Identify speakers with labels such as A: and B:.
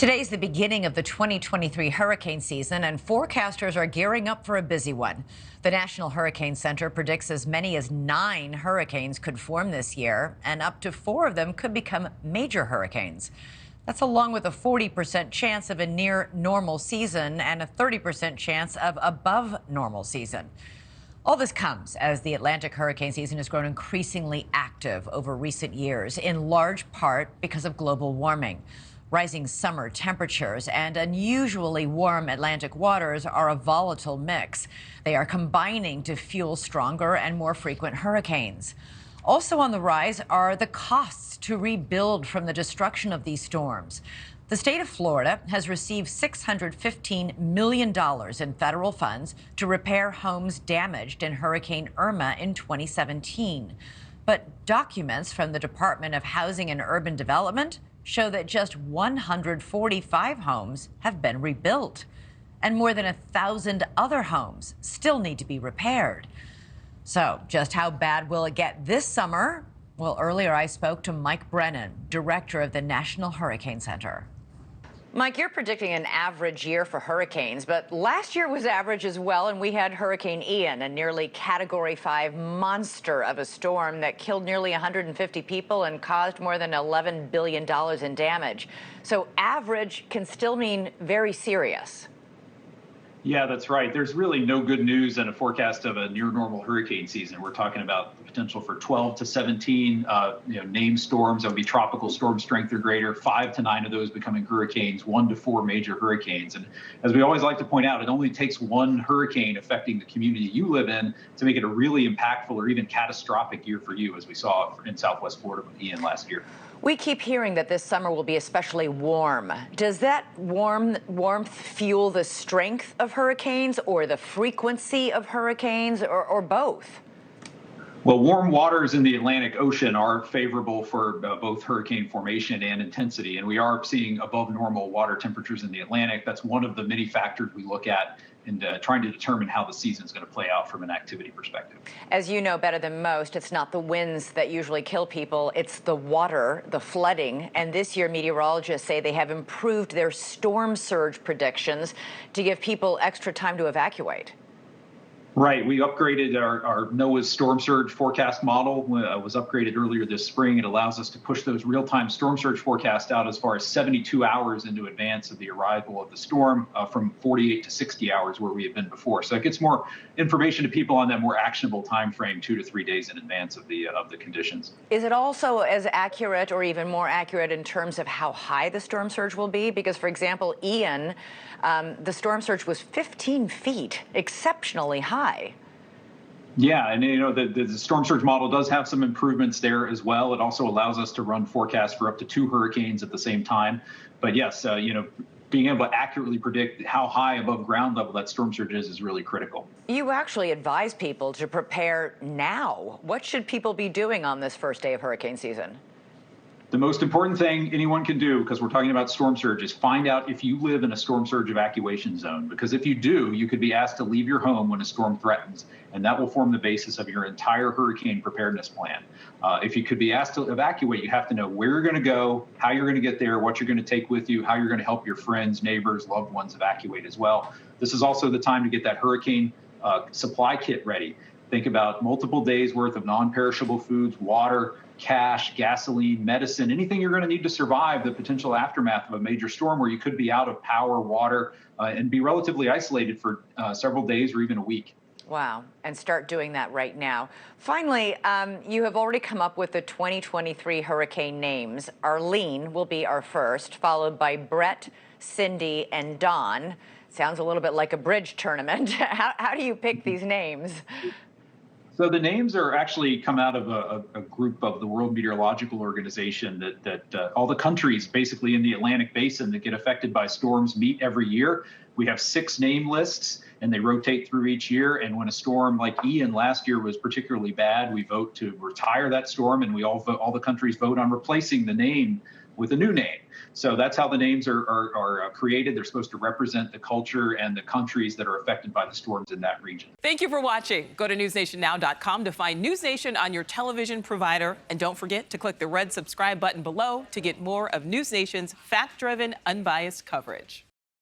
A: Today's the beginning of the 2023 hurricane season, and forecasters are gearing up for a busy one. The National Hurricane Center predicts as many as 9 hurricanes could form this year, and up to 4 of them could become major hurricanes. That's along with a 40% chance of a near normal season and a 30% chance of above normal season. All this comes as the Atlantic hurricane season has grown increasingly active over recent years, in large part because of global warming. Rising summer temperatures and unusually warm Atlantic waters are a volatile mix. They are combining to fuel stronger and more frequent hurricanes. Also on the rise are the costs to rebuild from the destruction of these storms. The state of Florida has received $615 million in federal funds to repair homes damaged in Hurricane Irma in 2017. But documents from the Department of Housing and Urban Development show that just 145 homes have been rebuilt, and more than 1,000 other homes still need to be repaired. So just how bad will it get this summer? Well, earlier I spoke to Mike Brennan, director of the National Hurricane Center. Mike, you're predicting an average year for hurricanes, but last year was average as well, and we had Hurricane Ian, a nearly Category 5 monster of a storm that killed nearly 150 people and caused more than $11 billion in damage. So average can still mean very serious.
B: Yeah, that's right. There's really no good news in a forecast of a near normal hurricane season. We're talking about the potential for 12 to 17 named storms that would be tropical storm strength or greater, 5 to 9 of those becoming hurricanes, 1 to 4 major hurricanes. And as we always like to point out, it only takes one hurricane affecting the community you live in to make it a really impactful or even catastrophic year for you, as we saw in Southwest Florida with Ian last year.
A: We keep hearing that this summer will be especially warm. Does that warmth fuel the strength of hurricanes or the frequency of hurricanes or both?
B: Well, warm waters in the Atlantic Ocean are favorable for both hurricane formation and intensity, and we are seeing above normal water temperatures in the Atlantic. That's one of the many factors we look at in trying to determine how the season is going to play out from an activity perspective.
A: As you know better than most, it's not the winds that usually kill people, it's the water, the flooding. And this year, meteorologists say they have improved their storm surge predictions to give people extra time to evacuate.
B: Right. We upgraded our NOAA's storm surge forecast model. Was upgraded earlier this spring. It allows us to push those real-time storm surge forecasts out as far as 72 hours into advance of the arrival of the storm, from 48 to 60 hours where we had been before. So it gets more information to people on that more actionable time frame, 2 to 3 days in advance of the conditions.
A: Is it also as accurate or even more accurate in terms of how high the storm surge will be? Because, for example, Ian, the storm surge was 15 feet, exceptionally high.
B: Yeah, and the storm surge model does have some improvements there as well. It also allows us to run forecasts for up to 2 hurricanes at the same time. But yes, being able to accurately predict how high above ground level that storm surge is really critical.
A: You actually advise people to prepare now. What should people be doing on this first day of hurricane season?
B: The most important thing anyone can do, because we're talking about storm surge, is find out if you live in a storm surge evacuation zone. Because if you do, you could be asked to leave your home when a storm threatens, and that will form the basis of your entire hurricane preparedness plan. If you could be asked to evacuate, you have to know where you're going to go, how you're going to get there, what you're going to take with you, how you're going to help your friends, neighbors, loved ones evacuate as well. This is also the time to get that hurricane supply kit ready. Think about multiple days worth of non-perishable foods, water, cash, gasoline, medicine, anything you're going to need to survive the potential aftermath of a major storm where you could be out of power, water, and be relatively isolated for several days or even a week.
A: Wow, and start doing that right now. Finally, you have already come up with the 2023 hurricane names. Arlene will be our first, followed by Brett, Cindy, and Dawn. Sounds a little bit like a bridge tournament. How do you pick these names?
B: So the names are actually come out of a group of the World Meteorological Organization that all the countries basically in the Atlantic Basin that get affected by storms meet every year. We have 6 name lists, and they rotate through each year. And when a storm like Ian last year was particularly bad, we vote to retire that storm, and all the countries vote on replacing the name with a new name. So that's how the names are created. They're supposed to represent the culture and the countries that are affected by the storms in that region.
C: Thank you for watching. Go to newsnationnow.com to find NewsNation on your television provider. And don't forget to click the red subscribe button below to get more of NewsNation's fact-driven, unbiased coverage.